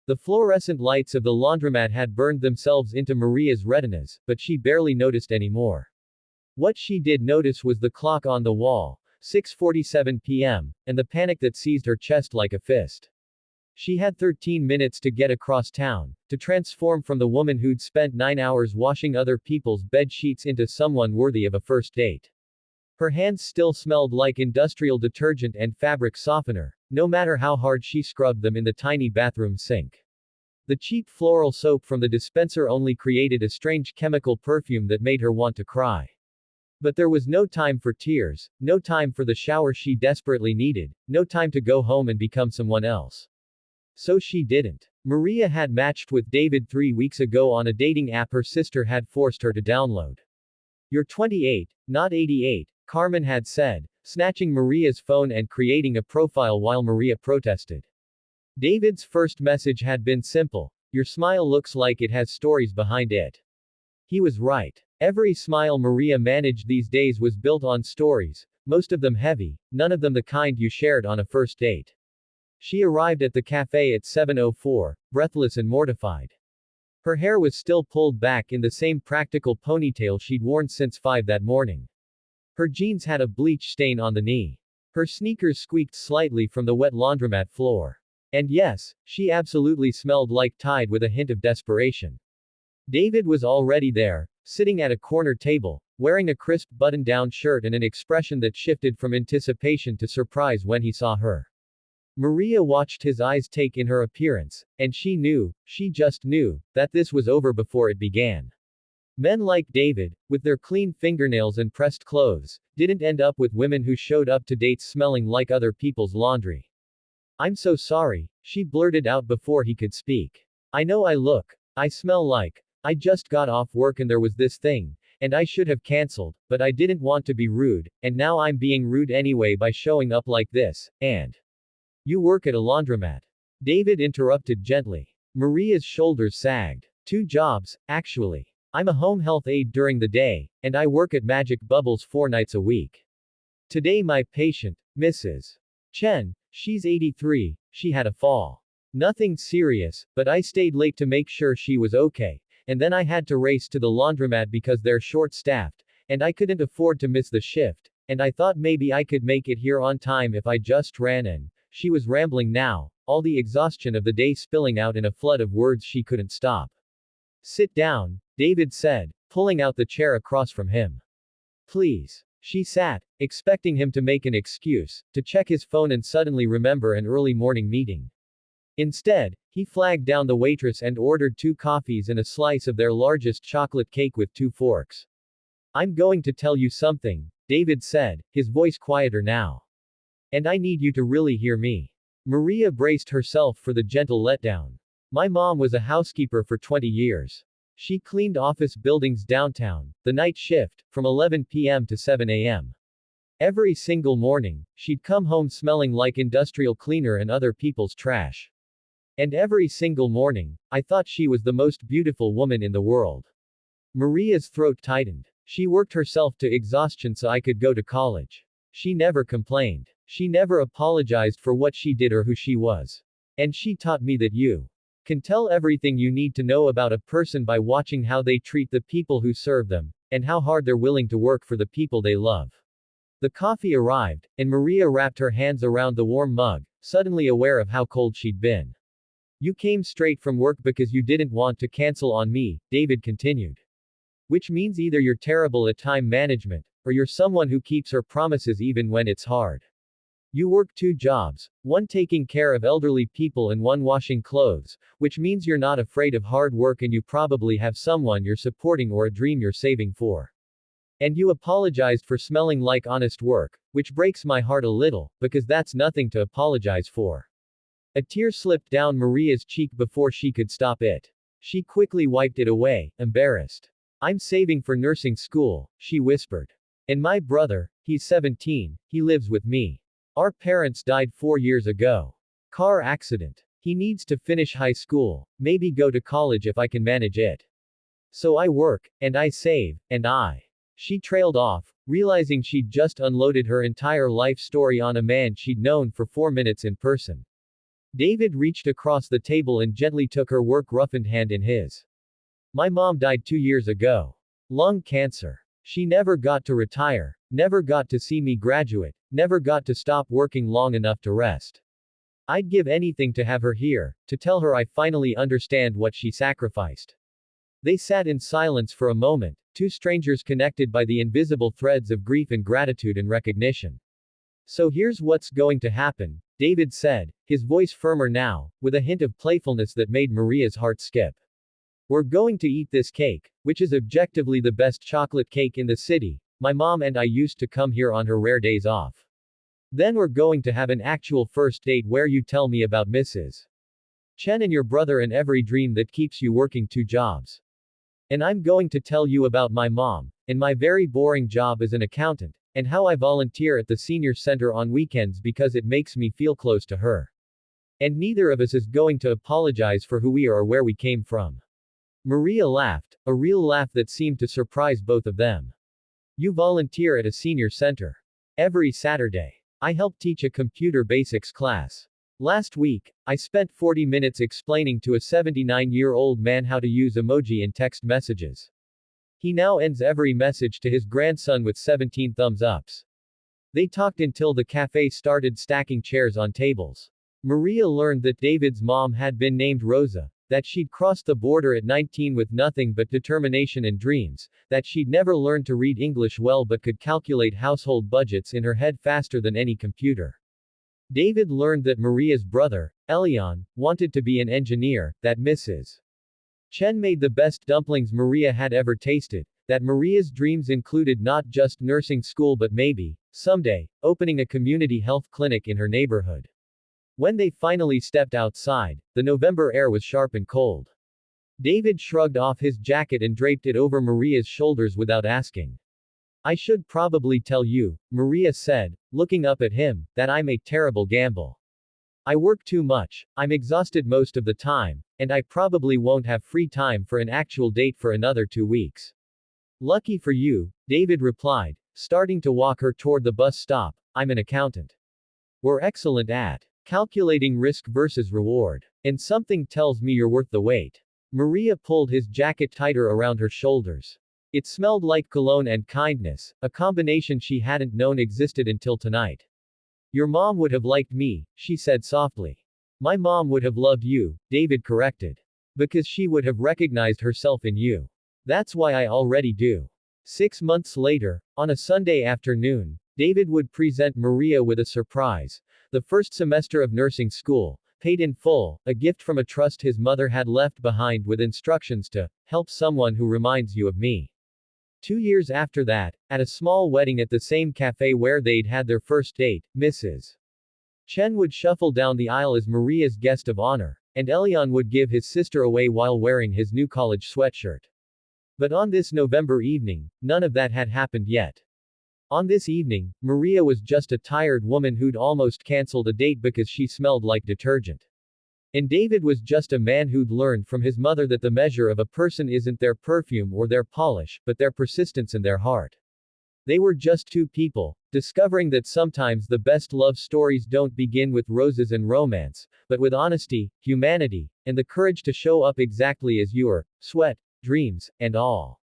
The fluorescent lights of the laundromat had burned themselves into Maria's retinas, but she barely noticed anymore. What she did notice was the clock on the wall, 6:47 p.m., and the panic that seized her chest like a fist. She had 13 minutes to get across town, to transform from the woman who'd spent 9 hours washing other people's bed sheets into someone worthy of a first date. Her hands still smelled like industrial detergent and fabric softener, no matter how hard she scrubbed them in the tiny bathroom sink. The cheap floral soap from the dispenser only created a strange chemical perfume that made her want to cry. But there was no time for tears, no time for the shower she desperately needed, no time to go home and become someone else. So she didn't. Maria had matched with David 3 weeks ago on a dating app her sister had forced her to download. "You're 28, not 88, Carmen had said, snatching Maria's phone and creating a profile while Maria protested. David's first message had been simple: "Your smile looks like it has stories behind it." He was right. Every smile Maria managed these days was built on stories, most of them heavy, none of them the kind you shared on a first date. She arrived at the cafe at 7:04, breathless and mortified. Her hair was still pulled back in the same practical ponytail she'd worn since 5 that morning. Her jeans had a bleach stain on the knee. Her sneakers squeaked slightly from the wet laundromat floor. And yes, she absolutely smelled like Tide with a hint of desperation. David was already there, sitting at a corner table, wearing a crisp button-down shirt and an expression that shifted from anticipation to surprise when he saw her. Maria watched his eyes take in her appearance, and she just knew, that this was over before it began. Men like David, with their clean fingernails and pressed clothes, didn't end up with women who showed up to dates smelling like other people's laundry. "I'm so sorry," she blurted out before he could speak. "I know I smell like, I just got off work and there was this thing, and I should have canceled, but I didn't want to be rude, and now I'm being rude anyway by showing up like this, and you work at a laundromat." David interrupted gently. Maria's shoulders sagged. "2 jobs, actually. I'm a home health aide during the day, and I work at Magic Bubbles 4 nights a week. Today my patient, Mrs. Chen, she's 83, she had a fall. Nothing serious, but I stayed late to make sure she was okay, and then I had to race to the laundromat because they're short-staffed, and I couldn't afford to miss the shift, and I thought maybe I could make it here on time if I just ran in." She was rambling now, all the exhaustion of the day spilling out in a flood of words she couldn't stop. "Sit down," David said, pulling out the chair across from him. "Please." She sat, expecting him to make an excuse, to check his phone and suddenly remember an early morning meeting. Instead, he flagged down the waitress and ordered 2 coffees and a slice of their largest chocolate cake with 2 forks. "I'm going to tell you something," David said, his voice quieter now. "And I need you to really hear me." Maria braced herself for the gentle letdown. "My mom was a housekeeper for 20 years. She cleaned office buildings downtown, the night shift, from 11 p.m. to 7 a.m. Every single morning, she'd come home smelling like industrial cleaner and other people's trash. And every single morning, I thought she was the most beautiful woman in the world." Maria's throat tightened. "She worked herself to exhaustion so I could go to college. She never complained. She never apologized for what she did or who she was. And she taught me that you can tell everything you need to know about a person by watching how they treat the people who serve them, and how hard they're willing to work for the people they love." The coffee arrived, and Maria wrapped her hands around the warm mug, suddenly aware of how cold she'd been. "You came straight from work because you didn't want to cancel on me," David continued. "Which means either you're terrible at time management, or you're someone who keeps her promises even when it's hard. You work 2 jobs, one taking care of elderly people and one washing clothes, which means you're not afraid of hard work and you probably have someone you're supporting or a dream you're saving for. And you apologized for smelling like honest work, which breaks my heart a little, because that's nothing to apologize for." A tear slipped down Maria's cheek before she could stop it. She quickly wiped it away, embarrassed. "I'm saving for nursing school," she whispered. "And my brother, he's 17, he lives with me. Our parents died 4 years ago. Car accident. He needs to finish high school, maybe go to college if I can manage it. So I work, and I save, and I." She trailed off, realizing she'd just unloaded her entire life story on a man she'd known for 4 minutes in person. David reached across the table and gently took her work-roughened hand in his. My mom died 2 years ago. Lung cancer. She never got to retire, never got to see me graduate, never got to stop working long enough to rest. I'd give anything to have her here, to tell her I finally understand what she sacrificed. They sat in silence for a moment, two strangers connected by the invisible threads of grief and gratitude and recognition. So here's what's going to happen, David said, his voice firmer now, with a hint of playfulness that made Maria's heart skip. We're going to eat this cake, which is objectively the best chocolate cake in the city. My mom and I used to come here on her rare days off. Then we're going to have an actual first date where you tell me about Mrs. Chen and your brother and every dream that keeps you working 2 jobs. And I'm going to tell you about my mom, and my very boring job as an accountant, and how I volunteer at the senior center on weekends because it makes me feel close to her. And neither of us is going to apologize for who we are or where we came from. Maria laughed, a real laugh that seemed to surprise both of them. You volunteer at a senior center. Every Saturday. I help teach a computer basics class. Last week, I spent 40 minutes explaining to a 79-year-old man how to use emoji in text messages. He now ends every message to his grandson with 17 thumbs ups. They talked until the cafe started stacking chairs on tables. Maria learned that David's mom had been named Rosa, that she'd crossed the border at 19 with nothing but determination and dreams, that she'd never learned to read English well but could calculate household budgets in her head faster than any computer. David learned that Maria's brother, Elion, wanted to be an engineer, that Mrs. Chen made the best dumplings Maria had ever tasted, that Maria's dreams included not just nursing school but maybe, someday, opening a community health clinic in her neighborhood. When they finally stepped outside, the November air was sharp and cold. David shrugged off his jacket and draped it over Maria's shoulders without asking. I should probably tell you, Maria said, looking up at him, that I'm a terrible gamble. I work too much, I'm exhausted most of the time, and I probably won't have free time for an actual date for another 2 weeks. Lucky for you, David replied, starting to walk her toward the bus stop. I'm an accountant. We're excellent at calculating risk versus reward. And something tells me you're worth the wait. Maria pulled his jacket tighter around her shoulders. It smelled like cologne and kindness, a combination she hadn't known existed until tonight. Your mom would have liked me, she said softly. My mom would have loved you, David corrected. Because she would have recognized herself in you. That's why I already do. 6 months later, on a Sunday afternoon, David would present Maria with a surprise. The first semester of nursing school, paid in full, a gift from a trust his mother had left behind with instructions to help someone who reminds you of me. 2 years after that, at a small wedding at the same cafe where they'd had their first date, Mrs. Chen would shuffle down the aisle as Maria's guest of honor, and Elion would give his sister away while wearing his new college sweatshirt. But on this November evening, none of that had happened yet. On this evening, Maria was just a tired woman who'd almost canceled a date because she smelled like detergent. And David was just a man who'd learned from his mother that the measure of a person isn't their perfume or their polish, but their persistence in their heart. They were just two people, discovering that sometimes the best love stories don't begin with roses and romance, but with honesty, humanity, and the courage to show up exactly as you are, sweat, dreams, and all.